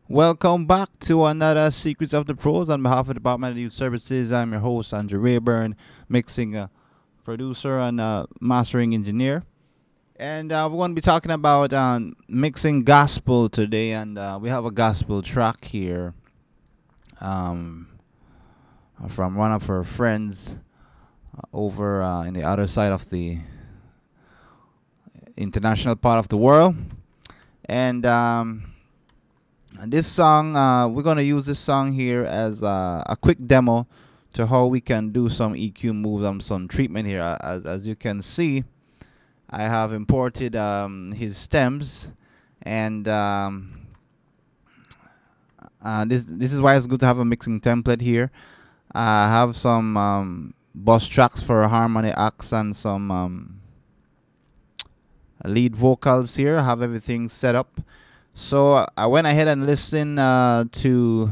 Welcome back to another Secrets of the Pros. On behalf of the Department of Youth Services, I'm your host, Andrew Rayburn, mixing producer and mastering engineer. And we're going to be talking about mixing gospel today. And we have a gospel track here from one of our friends over in the other side of the international part of the world. And this song, we're going to use this song here as a quick demo to how we can do some EQ moves and some treatment here. As you can see, I have imported his stems, and this is why it's good to have a mixing template here. I have some bus tracks for harmony acts and some lead vocals here. I have everything set up. So I went ahead and listened to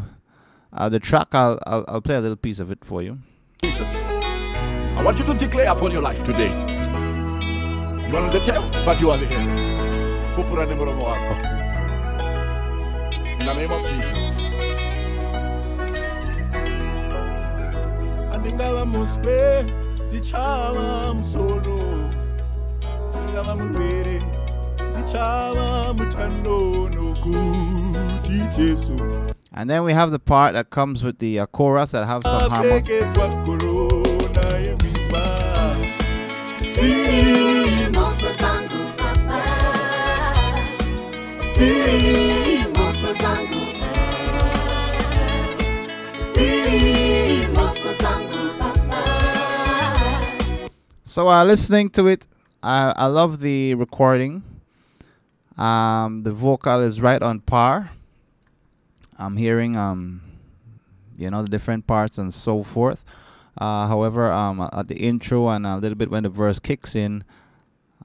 the track. I'll play a little piece of it for you. Jesus, I want you to declare upon your life today. You are the tail, but you are the head. In the name of Jesus. And then we have the part that comes with the chorus that have some harmony. So listening to it, I love the recording. The vocal is right on par. I'm hearing the different parts and so forth. However, at the intro and a little bit when the verse kicks in,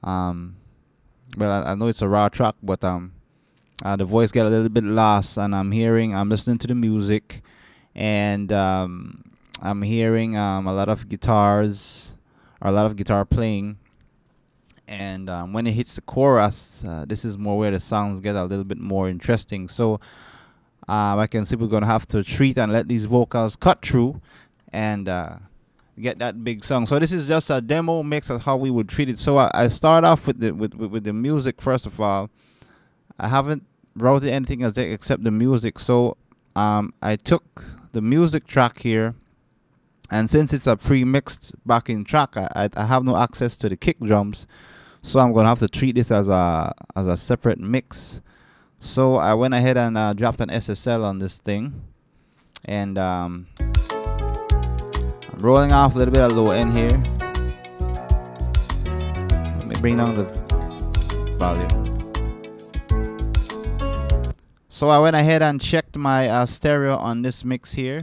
well, I know it's a raw track, but the voice get a little bit lost, and I'm listening to the music, and I'm hearing a lot of guitars, or a lot of guitar playing. And when it hits the chorus, this is more where the songs get a little bit more interesting. So I can see we're going to have to treat and let these vocals cut through and get that big song. So this is just a demo mix of how we would treat it. So I start off with the music first of all. I haven't wrote anything else except the music. So I took the music track here, and since it's a pre-mixed backing track, I have no access to the kick drums. So I'm going to have to treat this as a separate mix. So I went ahead and dropped an SSL on this thing. And I'm rolling off a little bit of low end here. Let me bring down the volume. So I went ahead and checked my stereo on this mix here.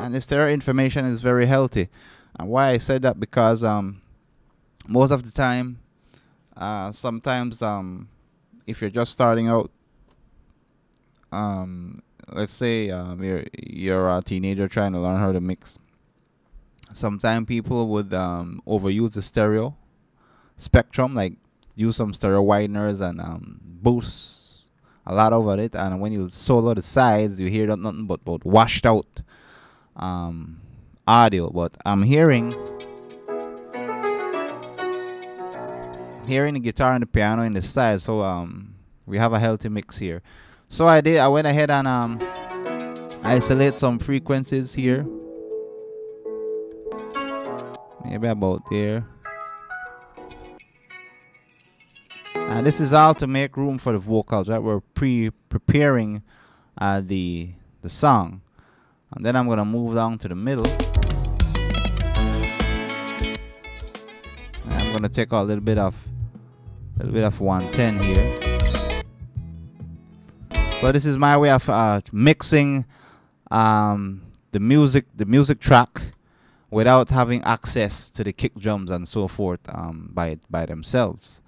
And the stereo information is very healthy. And why I said that, because most of the time, sometimes if you're just starting out, let's say you're a teenager trying to learn how to mix, sometimes people would overuse the stereo spectrum, like use some stereo wideners and boost a lot over it, and when you solo the sides, you hear nothing but washed out audio. But I'm hearing the guitar and the piano in the side, so we have a healthy mix here. So I went ahead and isolate some frequencies here, maybe about there, and this is all to make room for the vocals, right? We're preparing the song. And then I'm going to move down to the middle. And I'm going to take out a little bit of 110 here. So this is my way of mixing the music track without having access to the kick drums and so forth by themselves.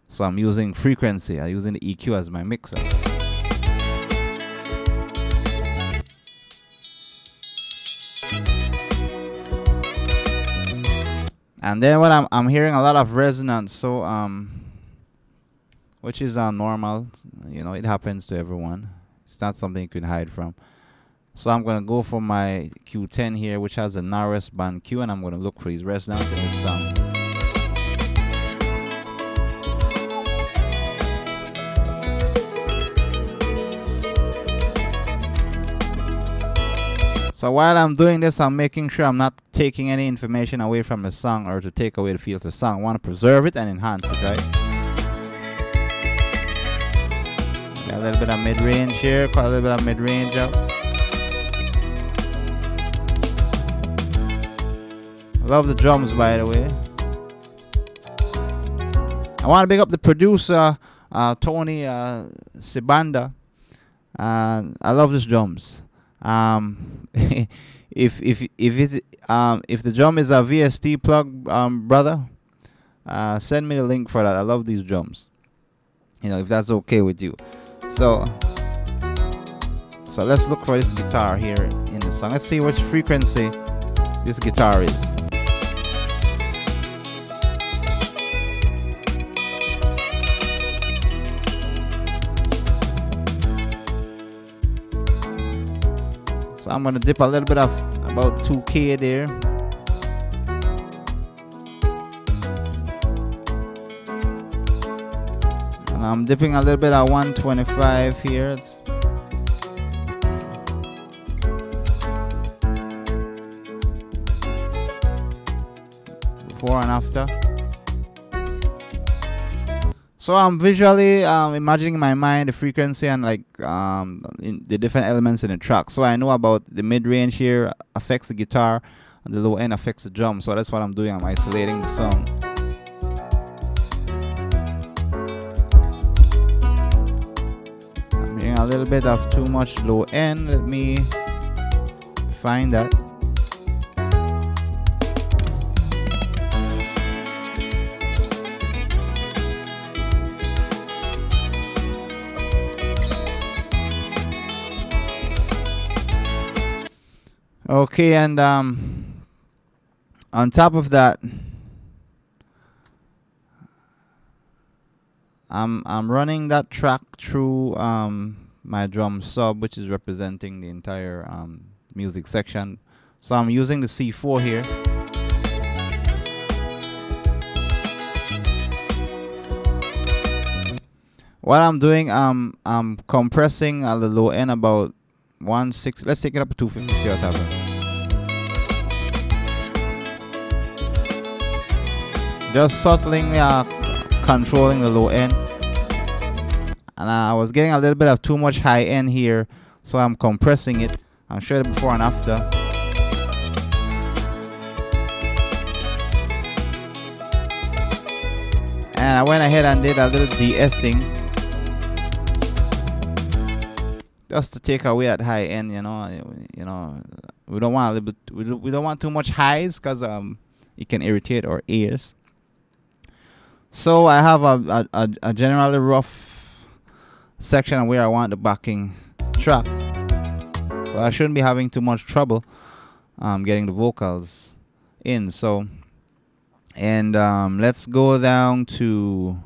So I'm using frequency. I'm using the EQ as my mixer. And then when I'm hearing a lot of resonance, so which is normal. You know, it happens to everyone. It's not something you can hide from. So I'm going to go for my Q10 here, which has the narrowest band Q, and I'm going to look for these resonance in this song. So while I'm doing this, I'm making sure I'm not taking any information away from the song or to take away the feel of the song. I want to preserve it and enhance it, right? Got a little bit of mid-range here, quite a little bit of mid-range up. Love the drums, by the way. I want to big up the producer, Tony Sibanda. I love his drums. If the drum is a VST plug, brother, send me the link for that. I love these drums. You know, if that's okay with you. So let's look for this guitar here in the song. Let's see which frequency this guitar is. So I'm going to dip a little bit of about 2K there. And I'm dipping a little bit at 125 here. It's before and after. So I'm visually imagining in my mind the frequency and like in the different elements in the track. So I know about the mid-range here affects the guitar and the low end affects the drum. So that's what I'm doing. I'm isolating the song. I'm hearing a little bit of too much low end. Let me find that. Okay, and on top of that, I'm running that track through my drum sub, which is representing the entire music section. So I'm using the C4 here. What I'm doing, I'm compressing the low end about 160. Let's take it up to 250. See what's happening. Just subtly controlling the low end, and I was getting a little bit of too much high end here, so I'm compressing it. I'll show you the before and after. And I went ahead and did a little de-essing, just to take away that high end, you know, we don't want a little bit, we don't want too much highs because it can irritate our ears. So I have a generally rough section where I want the backing track, so I shouldn't be having too much trouble getting the vocals in. So, and let's go down to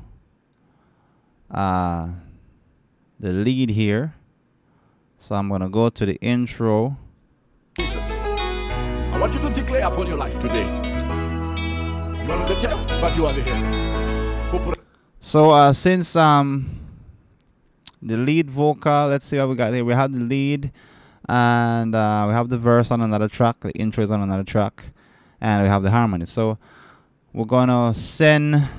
the lead here. So I'm going to go to the intro. Jesus, I want you to declare upon your life today. You are on the tail, but you are the head. So since the lead vocal, let's see what we got here. We have the lead, and we have the verse on another track. The intro is on another track, and we have the harmony. So we're going to send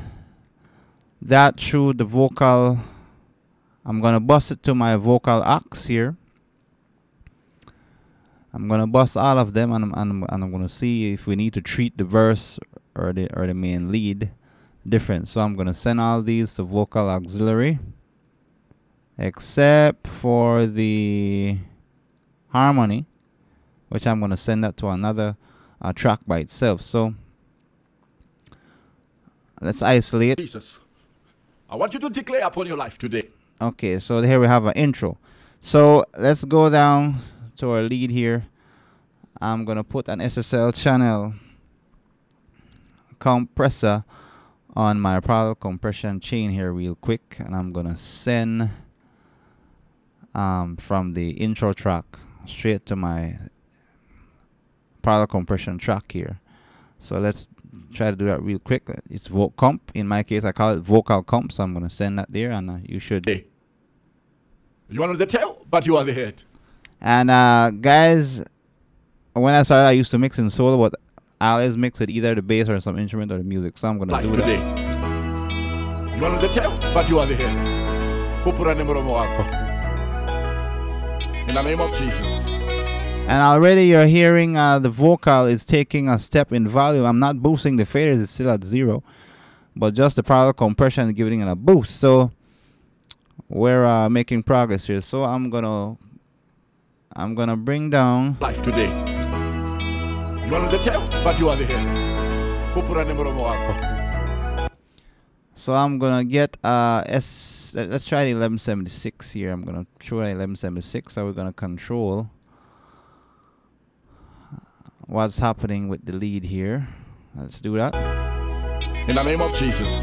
that through the vocal. I'm going to bust it to my vocal aux here. I'm gonna bust all of them, and I'm gonna see if we need to treat the verse or the main lead different. So I'm gonna send all these to vocal auxiliary, except for the harmony, which I'm gonna send that to another track by itself. So let's isolate. Jesus, I want you to declare upon your life today. Okay, so here we have an intro. So let's go down to our lead here. I'm gonna put an SSL channel compressor on my parallel compression chain here real quick, and I'm gonna send from the intro track straight to my parallel compression track here. So let's try to do that real quick. It's vocal comp. In my case, I call it vocal comp, so I'm gonna send that there, and you should. Hey. You are not the tail, but you are the head. And guys, when I started, I used to mix in solo, but I always mix with either the bass or some instrument or the music. So I'm gonna do today. that. You are not the tail, but you are the head. In the name of Jesus. And already you're hearing the vocal is taking a step in volume. I'm not boosting the faders; it's still at 0, but just the parallel compression is giving it a boost. So we're making progress here. So I'm gonna bring down life today. You are not the tail, but you are the head. So I'm gonna get let's try the 1176 here. I'm gonna throw an 1176. So we're gonna control what's happening with the lead here. Let's do that. In the name of Jesus.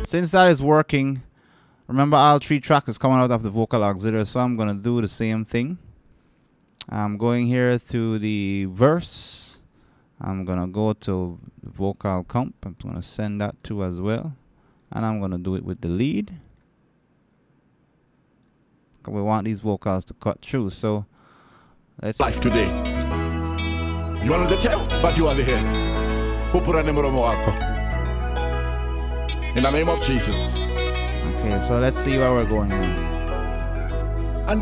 Since that is working, remember all 3 tracks is coming out of the vocal auxiliary, so I'm gonna do the same thing. I'm going here to the verse. I'm gonna go to the vocal comp. I'm gonna send that to as well, and I'm gonna do it with the lead. We want these vocals to cut through, so let's life today. You are not the tail, but you are the head. In the name of Jesus. Okay, so let's see where we're going now. I'm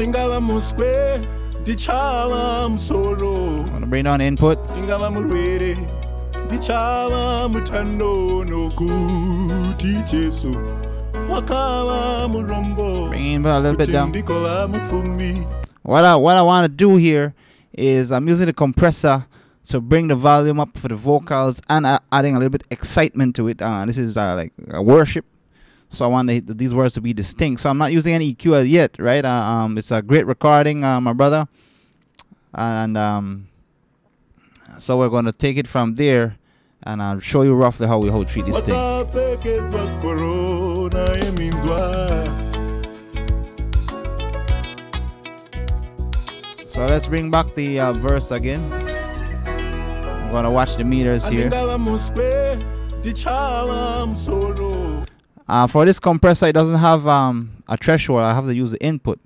gonna bring down the input. Bring it a little bit down. What I want to do here is I'm using the compressor to bring the volume up for the vocals and adding a little bit excitement to it. This is like a worship, so I want these words to be distinct. So I'm not using any EQ yet, right? It's a great recording, my brother, and so we're going to take it from there, and I'll show you roughly how we treat this thing. So let's bring back the verse again. I'm gonna watch the meters here. For this compressor, it doesn't have a threshold. I have to use the input,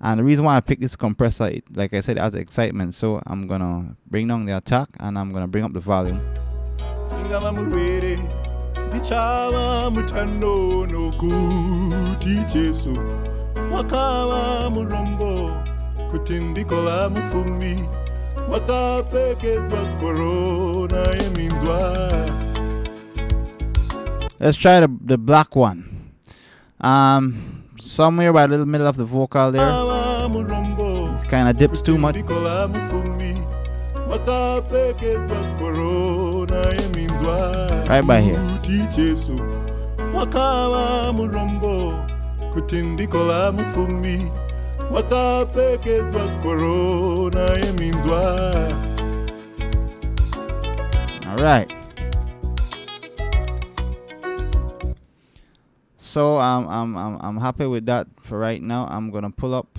and the reason why I picked this compressor, like I said, it has excitement. So I'm gonna bring down the attack, and I'm gonna bring up the volume. Let's try the black one. Somewhere by the middle of the vocal there, it kind of dips too much. Right by here. All right. So I'm happy with that for right now. I'm gonna pull up.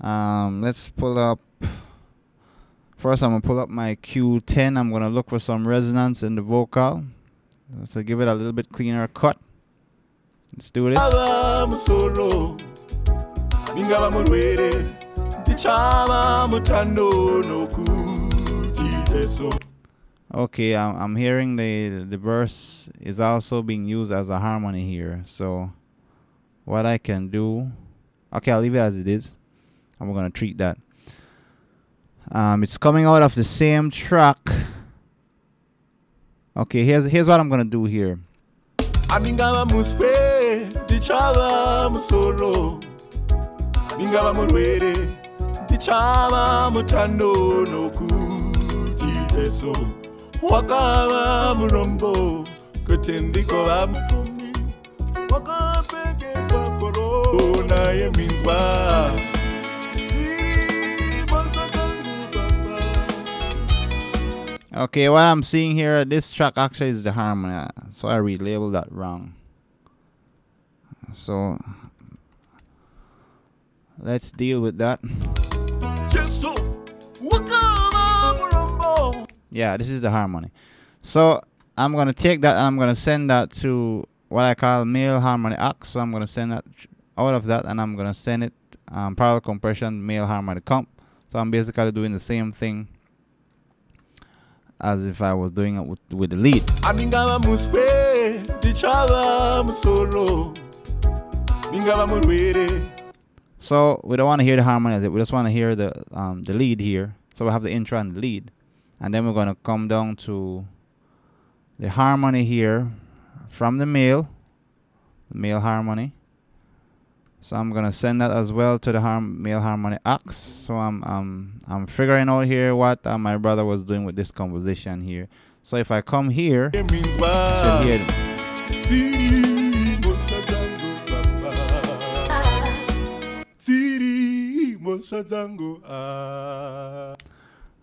Let's pull up. First, I'm gonna pull up my Q10. I'm gonna look for some resonance in the vocal, so give it a little bit cleaner cut. Let's do this. Okay, I'm hearing the verse is also being used as a harmony here. So what I can do, okay, I'll leave it as it is, and we're gonna treat that. It's coming out of the same track. Okay, here's what I'm gonna do here. Wakava murombo kutendiko va mupfumi wakapfekedzwa korona yeminzwa Okay, what I'm seeing here, this track actually is the harmony. So I relabeled that wrong. So let's deal with that. Yeah, this is the harmony. So I'm gonna take that and I'm gonna send that to what I call male harmony axe. So I'm gonna send that out of that and I'm gonna send it parallel compression male harmony comp. So I'm basically doing the same thing as if I was doing it with the lead. So we don't want to hear the harmony, we just want to hear the lead here. So we have the intro and the lead, and then we're going to come down to the harmony here from the male harmony. So I'm gonna send that as well to the male harmony axe. So I'm figuring out here what my brother was doing with this composition here. So if I come here, you should hear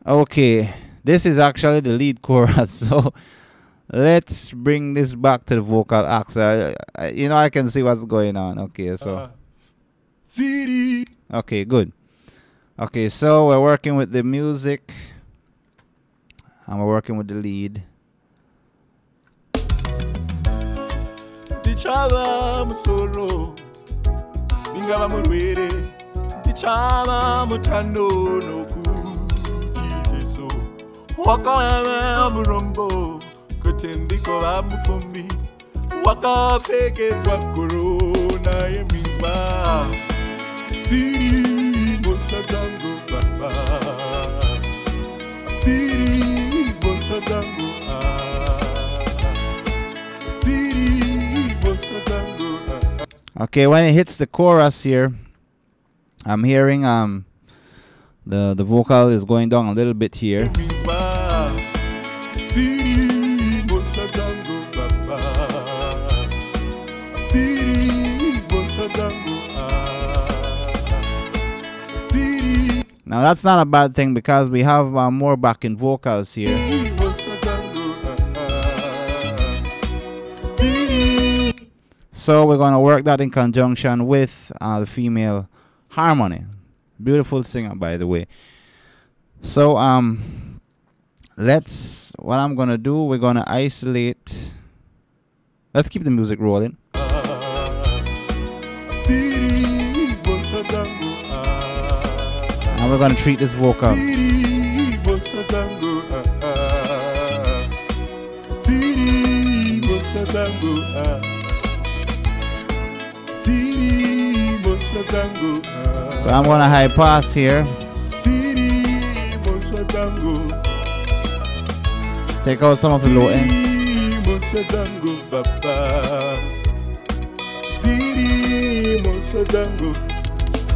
okay, this is actually the lead chorus. So let's bring this back to the vocal axe. You know, I can see what's going on. Okay, so okay, good. Okay, so we're working with the music and we're working with the lead. Okay, when it hits the chorus here, I'm hearing the vocal is going down a little bit here. Now that's not a bad thing because we have more backing vocals here. So we're going to work that in conjunction with the female harmony. Beautiful singer, by the way. So what I'm going to do, we're going to isolate. Let's keep the music rolling. And we're going to treat this vocal. So I'm going to high pass here. Take out some of the low end.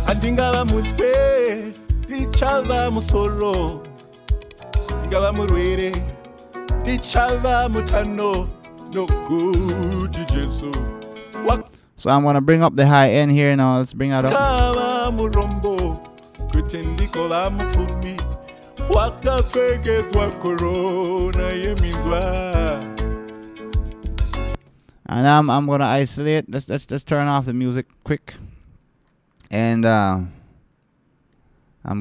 Andingaba muspe richava musolo ngaba murwere richava mutano no good Jesu. So I'm going to bring up the high end here now. Let's bring that up. And I'm going to isolate. Let's turn off the music quick. And I'm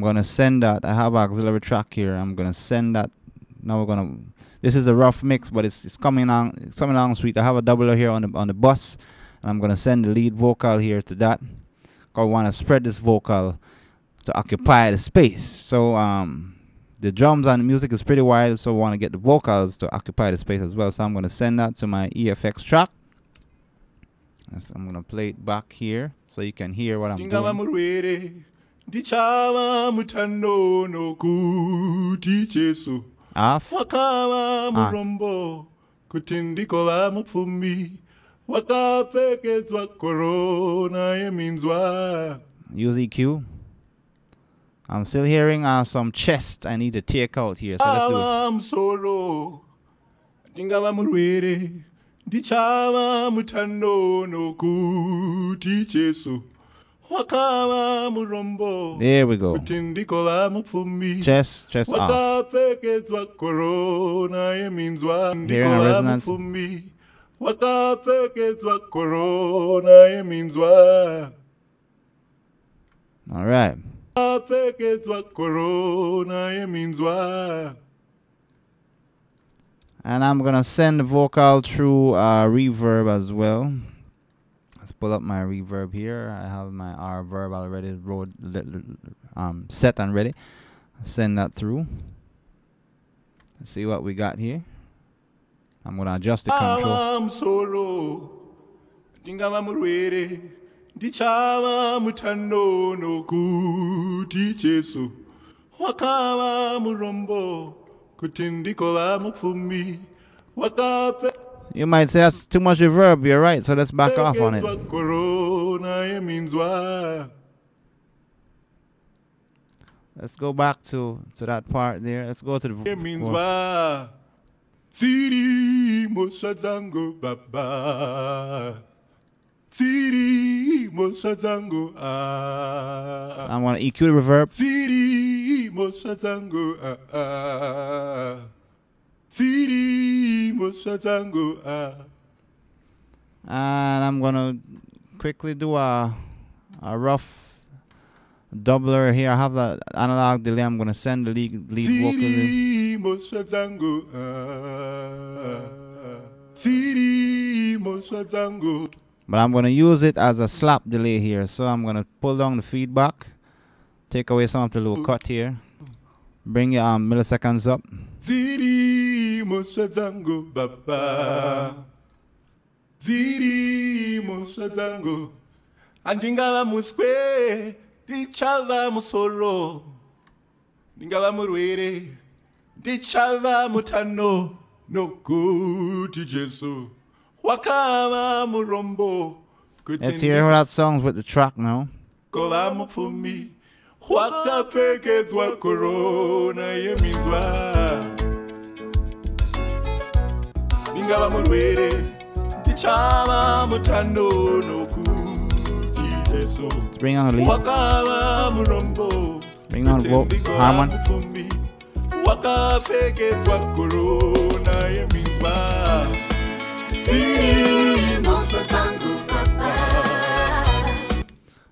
going to send that. I have an auxiliary track here. I'm going to send that. Now we're going to, this is a rough mix, but it's coming along sweet. I have a doubler here on the bus. And I'm going to send the lead vocal here to that. I want to spread this vocal to occupy the space. So the drums and the music is pretty wide, so I want to get the vocals to occupy the space as well. So I'm going to send that to my EFX track. So I'm going to play it back here so you can hear what I'm doing. Off. Use EQ. I'm still hearing some chest I need to take out here. So let's do it. wakama murombo There we go. kutindiko la mupfumi Chest off. wakapfekedzwa korona yeminzwa Hearing ndiko a la resonance. mupfumi wakapfekedzwa korona yeminzwa All right. wakapfekedzwa korona yeminzwa. And I'm going to send the vocal through reverb as well. Let's pull up my reverb here. I have my R verb already set and ready. Send that through. Let's see what we got here. I'm going to adjust the control. Msoro ndingava murwere ndichava mutano nokuti Jesu wakava murombo kuti ndikova mupfumi wakape. You might say that's too much reverb. You're right. So let's back off on it. korona yeminzwa. Let's go back to that part there. Let's go to the Yeminzwa tsiri mosha dzangu baba tsiri mosha dzangu I'm going to EQ the reverb. tsiri mosha dzangu tsiri mosha dzangu And I'm going to quickly do a rough doubler here. I have the analog delay. I'm going to send the lead vocal in. mosha dzangu tsiri mosha dzangu. But I'm going to use it as a slap delay here. So I'm going to pull down the feedback. Take away some of the low cut here. Bring your milliseconds up. Ziri mosha dzangu baba Ziri mosha dzangu andingava muswe ndichava musoro ndingava murwere ndichava mutano nokuti Jesu wakava murombo Let's hear how that sounds with the track now. kova mupfumi wakapfekedzwa korona yeminzwa ndingava murwere ndichava mutano nokuti Jesu Bring on the lead. wakava murombo Bring on the harmony. mupfumi wakapfekedzwa korona yeminzwa.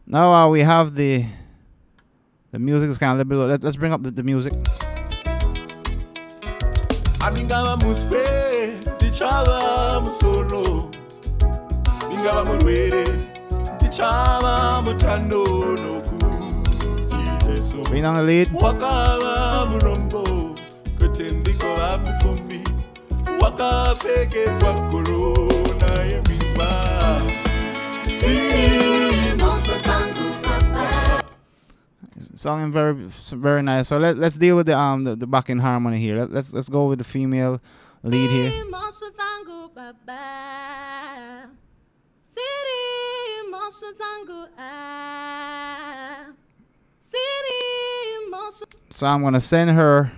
Now we have the music is kind of a little bit low. Let's bring up the music. Andingava muspe ndichava musoro ndingava murwere ndichava mutano nokuti Jesu Bring on the lead. wakava murombo kuti ndikova mupfumi wakapfekedzwa korona yeminzwa. Sounding very nice. So let's deal with the backing harmony here. Let's go with the female lead here. So I'm gonna send her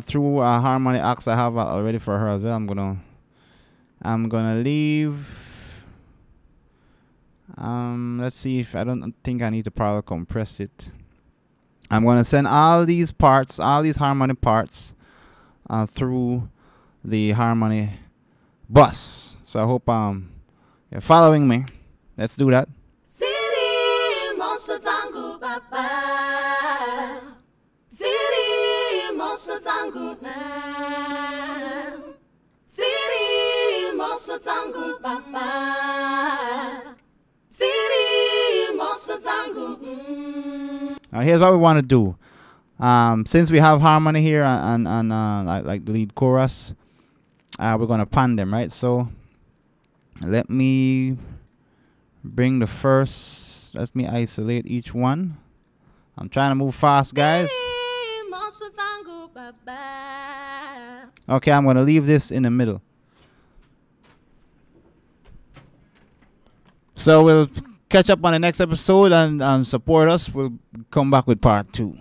through a harmony axe I have already for her as well. I'm gonna leave. Let's see if I don't think I need to probably compress it. I'm gonna send all these parts, all these harmony parts, through the harmony bus. So I hope you're following me. Let's do that. Now here's what we want to do. Since we have harmony here and like the lead chorus, we're gonna pan them, right? So let me bring the first. Let me isolate each one. I'm trying to move fast, guys. Okay, I'm gonna leave this in the middle. So we'll catch up on the next episode and support us. We'll come back with part 2.